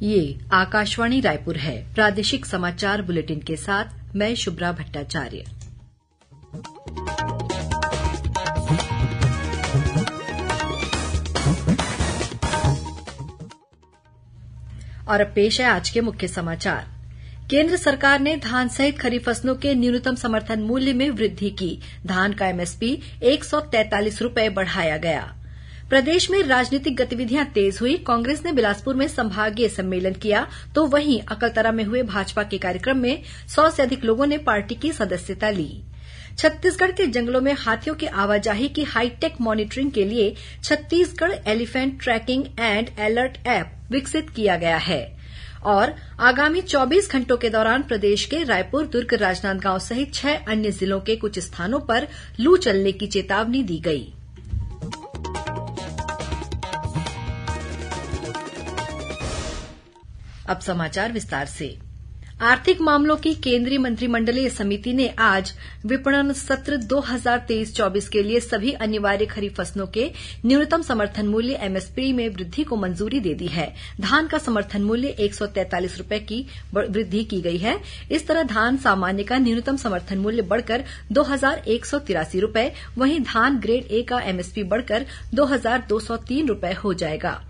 ये आकाशवाणी रायपुर है। प्रादेशिक समाचार बुलेटिन के साथ मैं शुभ्रा भट्टाचार्य। और अब पेश है आज के मुख्य समाचार। केंद्र सरकार ने धान सहित खरीफ फसलों के न्यूनतम समर्थन मूल्य में वृद्धि की। धान का एमएसपी 143 रुपये बढ़ाया गया। प्रदेश में राजनीतिक गतिविधियां तेज हुई। कांग्रेस ने बिलासपुर में संभागीय सम्मेलन किया, तो वहीं अकलतरा में हुए भाजपा के कार्यक्रम में 100 से अधिक लोगों ने पार्टी की सदस्यता ली। छत्तीसगढ़ के जंगलों में हाथियों की आवाजाही की हाईटेक मॉनिटरिंग के लिए Chhattisgarh elephant tracking and alert app विकसित किया गया है। और आगामी 24 घंटों के दौरान प्रदेश के रायपुर, दुर्ग, राजनांदगांव सहित 6 अन्य जिलों के कुछ स्थानों पर लू चलने की चेतावनी दी गई। अब समाचार विस्तार से। आर्थिक मामलों की केंद्रीय मंत्रिमंडलीय समिति ने आज विपणन सत्र 2023-24 के लिए सभी अनिवार्य खरीफ फसलों के न्यूनतम समर्थन मूल्य एमएसपी में वृद्धि को मंजूरी दे दी है। धान का समर्थन मूल्य 143 रुपये की वृद्धि की गई है। इस तरह धान सामान्य का न्यूनतम समर्थन मूल्य बढ़कर 2183 रुपये, वहीं धान ग्रेड ए का एमएसपी बढ़कर 2203 रुपये हो जाएगा।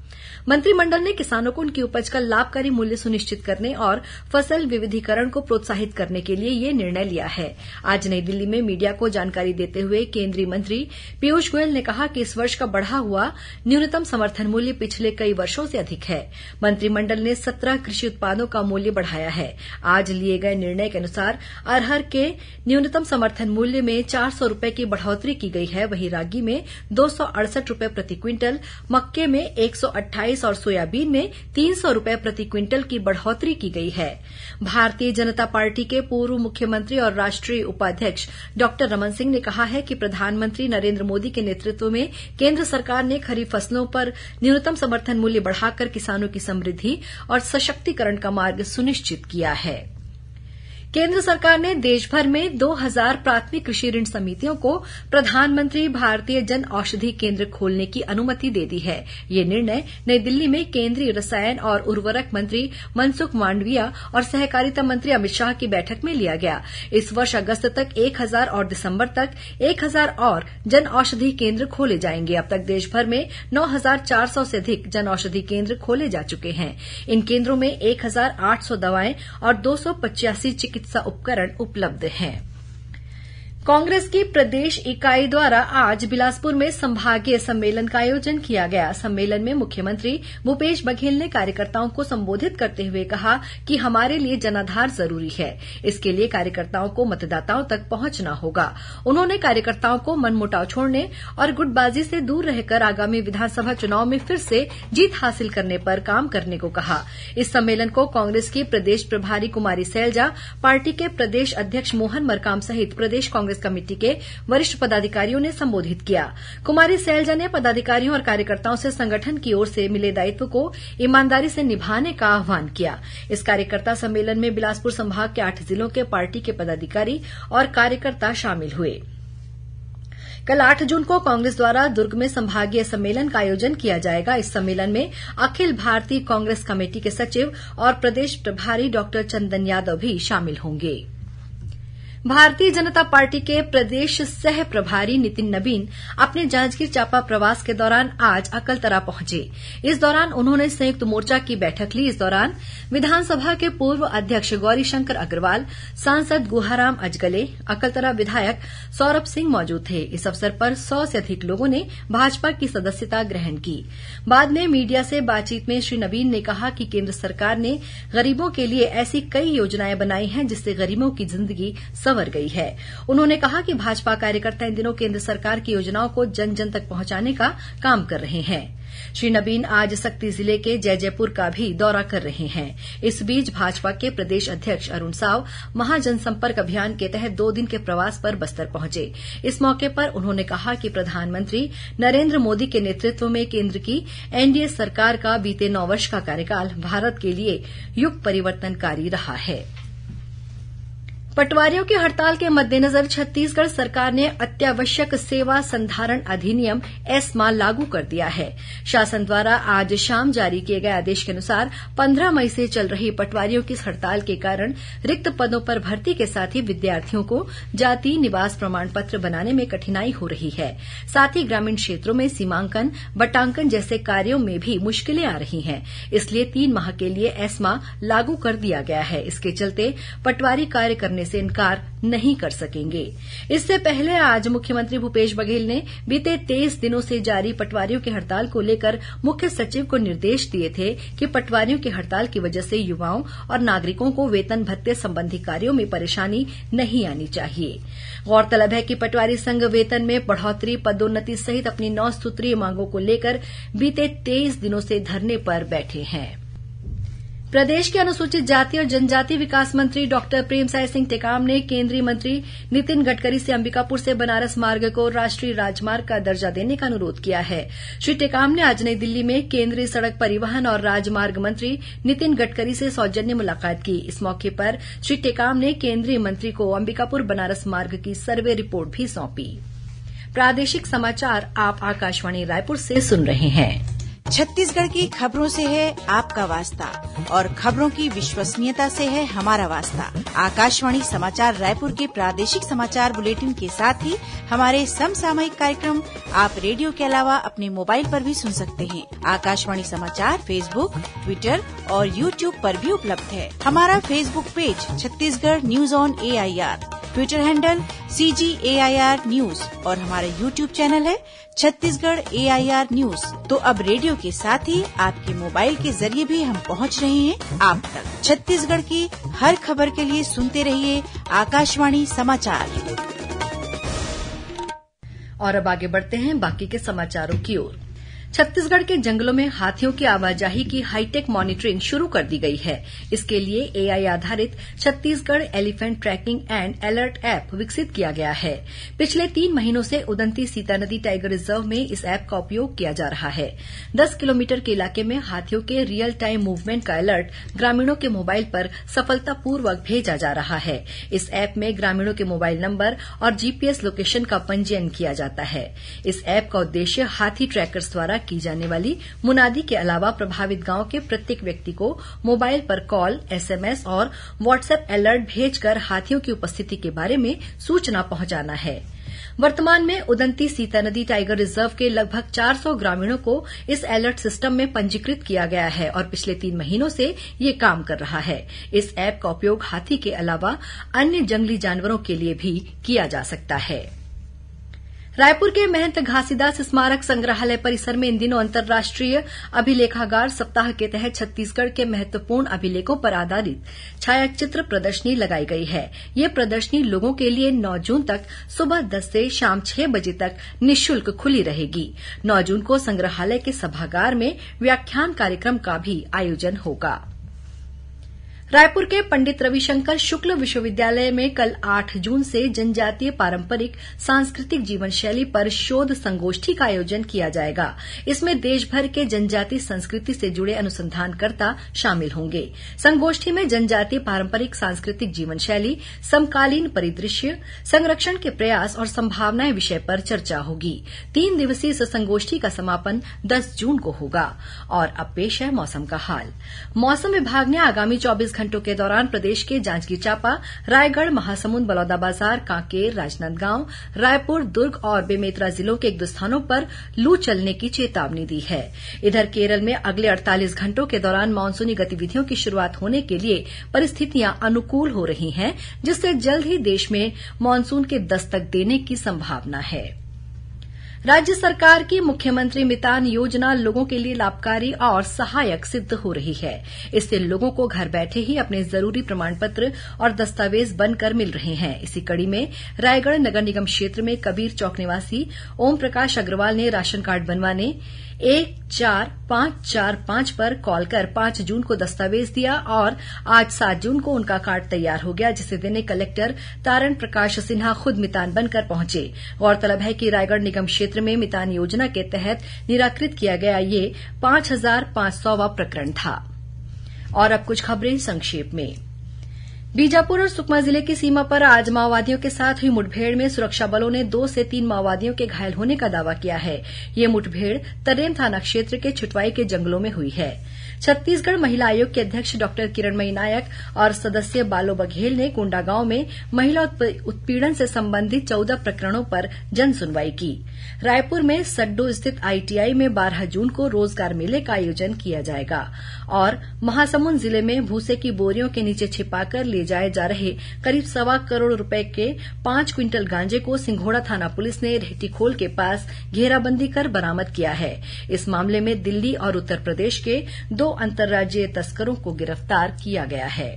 मंत्रिमंडल ने किसानों को उनकी उपज का लाभकारी मूल्य सुनिश्चित करने और फसल विविधीकरण को प्रोत्साहित करने के लिए ये निर्णय लिया है। आज नई दिल्ली में मीडिया को जानकारी देते हुए केंद्रीय मंत्री पीयूष गोयल ने कहा कि इस वर्ष का बढ़ा हुआ न्यूनतम समर्थन मूल्य पिछले कई वर्षों से अधिक है। मंत्रिमंडल ने 17 कृषि उत्पादों का मूल्य बढ़ाया है। आज लिए गए निर्णय के अनुसार अरहर के न्यूनतम समर्थन मूल्य में 400 रुपये की बढ़ोतरी की गई है, वहीं रागी में 268 रुपये प्रति क्विंटल, मक्के में 128 और सोयाबीन में 300 रुपये प्रति क्विंटल की बढ़ोतरी की गई है। भारतीय जनता पार्टी के पूर्व मुख्यमंत्री और राष्ट्रीय उपाध्यक्ष डॉक्टर रमन सिंह ने कहा है कि प्रधानमंत्री नरेंद्र मोदी के नेतृत्व में केंद्र सरकार ने खरीफ फसलों पर न्यूनतम समर्थन मूल्य बढ़ाकर किसानों की समृद्धि और सशक्तिकरण का मार्ग सुनिश्चित किया है। केंद्र सरकार ने देशभर में 2000 प्राथमिक कृषि ऋण समितियों को प्रधानमंत्री भारतीय जन औषधि केंद्र खोलने की अनुमति दे दी है। ये निर्णय नई दिल्ली में केंद्रीय रसायन और उर्वरक मंत्री मनसुख मांडविया और सहकारिता मंत्री अमित शाह की बैठक में लिया गया। इस वर्ष अगस्त तक 1000 और दिसंबर तक 1000 और जन औषधि केंद्र खोले जाएंगे। अब तक देशभर में 9400 से अधिक जन औषधि केंद्र खोले जा चुके हैं। इन केंद्रों में 1800 दवाएं और 285 चिकित्सा उपकरण उपलब्ध हैं। कांग्रेस की प्रदेश इकाई द्वारा आज बिलासपुर में संभागीय सम्मेलन का आयोजन किया गया। सम्मेलन में मुख्यमंत्री भूपेश बघेल ने कार्यकर्ताओं को संबोधित करते हुए कहा कि हमारे लिए जनाधार जरूरी है। इसके लिए कार्यकर्ताओं को मतदाताओं तक पहुंचना होगा। उन्होंने कार्यकर्ताओं को मनमुटाव छोड़ने और गुटबाजी से दूर रहकर आगामी विधानसभा चुनाव में फिर से जीत हासिल करने पर काम करने को कहा। इस सम्मेलन को कांग्रेस की प्रदेश प्रभारी कुमारी सैलजा, पार्टी के प्रदेश अध्यक्ष मोहन मरकाम सहित प्रदेश कांग्रेस कमेटी के वरिष्ठ पदाधिकारियों ने संबोधित किया। कुमारी सैलजा ने पदाधिकारियों और कार्यकर्ताओं से संगठन की ओर से मिले दायित्व को ईमानदारी से निभाने का आह्वान किया। इस कार्यकर्ता सम्मेलन में बिलासपुर संभाग के 8 जिलों के पार्टी के पदाधिकारी और कार्यकर्ता शामिल हुए। कल 8 जून को कांग्रेस द्वारा दुर्ग में संभागीय सम्मेलन का आयोजन किया जाएगा। इस सम्मेलन में अखिल भारतीय कांग्रेस कमेटी के सचिव और प्रदेश प्रभारी डॉक्टर चंदन यादव भी शामिल होंगे। भारतीय जनता पार्टी के प्रदेश सह प्रभारी नितिन नबीन अपने जांजगीर चांपा प्रवास के दौरान आज अकलतरा पहुंचे। इस दौरान उन्होंने संयुक्त मोर्चा की बैठक ली। इस दौरान विधानसभा के पूर्व अध्यक्ष गौरीशंकर अग्रवाल, सांसद गुहाराम अजगले, अकलतरा विधायक सौरभ सिंह मौजूद थे। इस अवसर पर 100 से अधिक लोगों ने भाजपा की सदस्यता ग्रहण की। बाद में मीडिया से बातचीत में श्री नबीन ने कहा कि केंद्र सरकार ने गरीबों के लिए ऐसी कई योजनाएं बनाई हैं जिससे गरीबों की जिंदगी संवर गई है। उन्होंने कहा कि भाजपा कार्यकर्ता इन दिनों केंद्र सरकार की योजनाओं को जन जन तक पहुंचाने का काम कर रहे हैं। श्री नबीन आज सक्ती जिले के जयजयपुर का भी दौरा कर रहे हैं। इस बीच भाजपा के प्रदेश अध्यक्ष अरुण साव महाजनसंपर्क अभियान के तहत 2 दिन के प्रवास पर बस्तर पहुंचे। इस मौके पर उन्होंने कहा कि प्रधानमंत्री नरेंद्र मोदी के नेतृत्व में केंद्र की एनडीए सरकार का बीते 9 वर्ष का कार्यकाल भारत के लिए युग परिवर्तनकारी रहा है। पटवारियों की हड़ताल के मद्देनजर छत्तीसगढ़ सरकार ने अत्यावश्यक सेवा संधारण अधिनियम एस्मा लागू कर दिया है। शासन द्वारा आज शाम जारी किए गए आदेश के अनुसार 15 मई से चल रही पटवारियों की हड़ताल के कारण रिक्त पदों पर भर्ती के साथ ही विद्यार्थियों को जाति निवास प्रमाण पत्र बनाने में कठिनाई हो रही है। साथ ही ग्रामीण क्षेत्रों में सीमांकन बटांकन जैसे कार्यों में भी मुश्किलें आ रही हैं। इसलिए 3 माह के लिए एस्मा लागू कर दिया गया है। इसके चलते पटवारी कार्य करने से इनकार नहीं कर सकेंगे। इससे पहले आज मुख्यमंत्री भूपेश बघेल ने बीते 23 दिनों से जारी पटवारियों की हड़ताल को लेकर मुख्य सचिव को निर्देश दिए थे कि पटवारियों की हड़ताल की वजह से युवाओं और नागरिकों को वेतन भत्ते संबंधी कार्यों में परेशानी नहीं आनी चाहिए। गौरतलब है कि पटवारी संघ वेतन में बढ़ोतरी, पदोन्नति सहित अपनी 9 सूत्रीय मांगों को लेकर बीते 23 दिनों से धरने पर बैठे हैं। प्रदेश के अनुसूचित जाति और जनजाति विकास मंत्री डॉक्टर प्रेमसाय सिंह टेकाम ने केंद्रीय मंत्री नितिन गडकरी से अंबिकापुर से बनारस मार्ग को राष्ट्रीय राजमार्ग का दर्जा देने का अनुरोध किया है। श्री टेकाम ने आज नई दिल्ली में केंद्रीय सड़क परिवहन और राजमार्ग मंत्री नितिन गडकरी से सौजन्य मुलाकात की। इस मौके पर श्री टेकाम ने केंद्रीय मंत्री को अंबिकापुर बनारस मार्ग की सर्वे रिपोर्ट भी सौंपी। प्रादेशिक समाचार आप आकाशवाणी रायपुर से सुन रहे हैं। छत्तीसगढ़ की खबरों से है आपका वास्ता और खबरों की विश्वसनीयता से है हमारा वास्ता। आकाशवाणी समाचार रायपुर के प्रादेशिक समाचार बुलेटिन के साथ ही हमारे समसामयिक कार्यक्रम आप रेडियो के अलावा अपने मोबाइल पर भी सुन सकते हैं। आकाशवाणी समाचार फेसबुक, ट्विटर और यूट्यूब पर भी उपलब्ध है। हमारा Facebook page Chhattisgarh news on AIR, Twitter handle CGAIR news और हमारा यूट्यूब चैनल है छत्तीसगढ़ AIR न्यूज। तो अब रेडियो के साथ ही आपके मोबाइल के जरिए भी हम पहुंच रहे हैं आप तक। छत्तीसगढ़ की हर खबर के लिए सुनते रहिए आकाशवाणी समाचार। और अब आगे बढ़ते हैं बाकी के समाचारों की ओर। छत्तीसगढ़ के जंगलों में हाथियों की आवाजाही की हाईटेक मॉनिटरिंग शुरू कर दी गई है। इसके लिए AI आधारित Chhattisgarh elephant tracking and alert app विकसित किया गया है। पिछले 3 महीनों से उदंती सीता नदी टाइगर रिजर्व में इस ऐप का उपयोग किया जा रहा है। 10 किलोमीटर के इलाके में हाथियों के रियल टाइम मूवमेंट का अलर्ट ग्रामीणों के मोबाइल पर सफलतापूर्वक भेजा जा रहा है। इस ऐप में ग्रामीणों के मोबाइल नंबर और GPS लोकेशन का पंजीयन किया जाता है। इस ऐप का उद्देश्य हाथी ट्रैकर्स द्वारा की जाने वाली मुनादी के अलावा प्रभावित गांव के प्रत्येक व्यक्ति को मोबाइल पर कॉल, SMS और WhatsApp अलर्ट भेजकर हाथियों की उपस्थिति के बारे में सूचना पहुंचाना है। वर्तमान में उदंती सीता नदी टाइगर रिजर्व के लगभग 400 ग्रामीणों को इस अलर्ट सिस्टम में पंजीकृत किया गया है और पिछले 3 महीनों से ये काम कर रहा है। इस ऐप का उपयोग हाथी के अलावा अन्य जंगली जानवरों के लिए भी किया जा सकता है। रायपुर के महंत घासीदास स्मारक संग्रहालय परिसर में इन दिनों अंतर्राष्ट्रीय अभिलेखागार सप्ताह के तहत छत्तीसगढ़ के महत्वपूर्ण अभिलेखों पर आधारित छायाचित्र प्रदर्शनी लगाई गई है। ये प्रदर्शनी लोगों के लिए 9 जून तक सुबह 10 से शाम 6 बजे तक निःशुल्क खुली रहेगी। 9 जून को संग्रहालय के सभागार में व्याख्यान कार्यक्रम का भी आयोजन होगा। रायपुर के पंडित रविशंकर शुक्ल विश्वविद्यालय में कल 8 जून से जनजातीय पारंपरिक सांस्कृतिक जीवन शैली पर शोध संगोष्ठी का आयोजन किया जाएगा। इसमें देश भर के जनजातीय संस्कृति से जुड़े अनुसंधानकर्ता शामिल होंगे। संगोष्ठी में जनजातीय पारंपरिक सांस्कृतिक जीवन शैली, समकालीन परिदृश्य, संरक्षण के प्रयास और संभावनाएं विषय पर चर्चा होगी। 3 दिवसीय इस संगोष्ठी का समापन 10 जून को होगा। और अब पेश है मौसम का हाल। मौसम विभाग ने आगामी 24 घंटों के दौरान प्रदेश के जांजगीर चांपा, रायगढ़, महासमुंद, बलौदाबाजार, कांकेर, राजनांदगांव, रायपुर, दुर्ग और बेमेतरा जिलों के 1-2 स्थानों पर लू चलने की चेतावनी दी है। इधर केरल में अगले 48 घंटों के दौरान मानसूनी गतिविधियों की शुरुआत होने के लिए परिस्थितियां अनुकूल हो रही हैं, जिससे जल्द ही देश में मानसून के दस्तक देने की संभावना है। राज्य सरकार की मुख्यमंत्री मितान योजना लोगों के लिए लाभकारी और सहायक सिद्ध हो रही है। इससे लोगों को घर बैठे ही अपने जरूरी प्रमाण पत्र और दस्तावेज बनकर मिल रहे हैं। इसी कड़ी में रायगढ़ नगर निगम क्षेत्र में कबीर चौक निवासी ओम प्रकाश अग्रवाल ने राशन कार्ड बनवाने 14545 पर कॉल कर 5 जून को दस्तावेज दिया और आज 7 जून को उनका कार्ड तैयार हो गया, जिसे देने कलेक्टर तारण प्रकाश सिन्हा खुद मितान बनकर पहुंचे। गौरतलब है कि रायगढ़ निगम क्षेत्र में मितान योजना के तहत निराकृत किया गया ये 5500वां प्रकरण था। और अब कुछ खबरें संक्षेप में। बीजापुर और सुकमा जिले की सीमा पर आज माओवादियों के साथ हुई मुठभेड़ में सुरक्षा बलों ने 2 से 3 माओवादियों के घायल होने का दावा किया है। यह मुठभेड़ तर्रेम थाना क्षेत्र के छिटवाई के जंगलों में हुई है। छत्तीसगढ़ महिला आयोग की अध्यक्ष डॉक्टर किरणमयी नायक और सदस्य बालो बघेल ने कोंडागांव में महिला उत्पीड़न से संबंधित 14 प्रकरणों पर जन सुनवाई की। रायपुर में सड्डू स्थित आईटीआई में 12 जून को रोजगार मेले का आयोजन किया जाएगा और महासमुंद जिले में भूसे की बोरियों के नीचे छिपाकर ले जाए जा रहे करीब 1.25 करोड़ रुपए के 5 क्विंटल गांजे को सिंघोड़ा थाना पुलिस ने रेहटीखोल के पास घेराबंदी कर बरामद किया है। इस मामले में दिल्ली और उत्तर प्रदेश के 2 अंतर्राज्यीय तस्करों को गिरफ्तार किया गया है।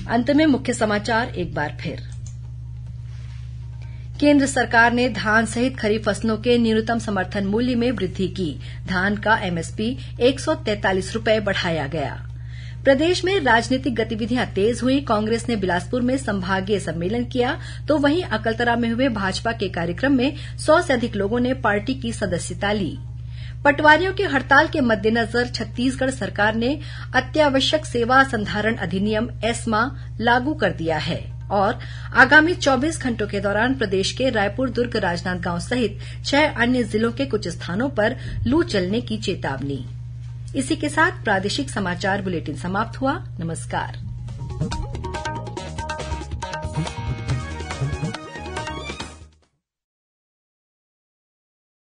अंत में मुख्य समाचार एक बार फिर। केंद्र सरकार ने धान सहित खरीफ फसलों के न्यूनतम समर्थन मूल्य में वृद्धि की। धान का एमएसपी 143 रुपए बढ़ाया गया। प्रदेश में राजनीतिक गतिविधियां तेज हुई। कांग्रेस ने बिलासपुर में संभागीय सम्मेलन किया तो वहीं अकलतरा में हुए भाजपा के कार्यक्रम में 100 से अधिक लोगों ने पार्टी की सदस्यता ली। पटवारियों की हड़ताल के मद्देनजर छत्तीसगढ़ सरकार ने अत्यावश्यक सेवा संधारण अधिनियम एस्मा लागू कर दिया है और आगामी 24 घंटों के दौरान प्रदेश के रायपुर, दुर्ग, राजनांदगांव सहित 6 अन्य जिलों के कुछ स्थानों पर लू चलने की चेतावनी। इसी के साथ प्रादेशिक समाचार बुलेटिन समाप्त हुआ। नमस्कार।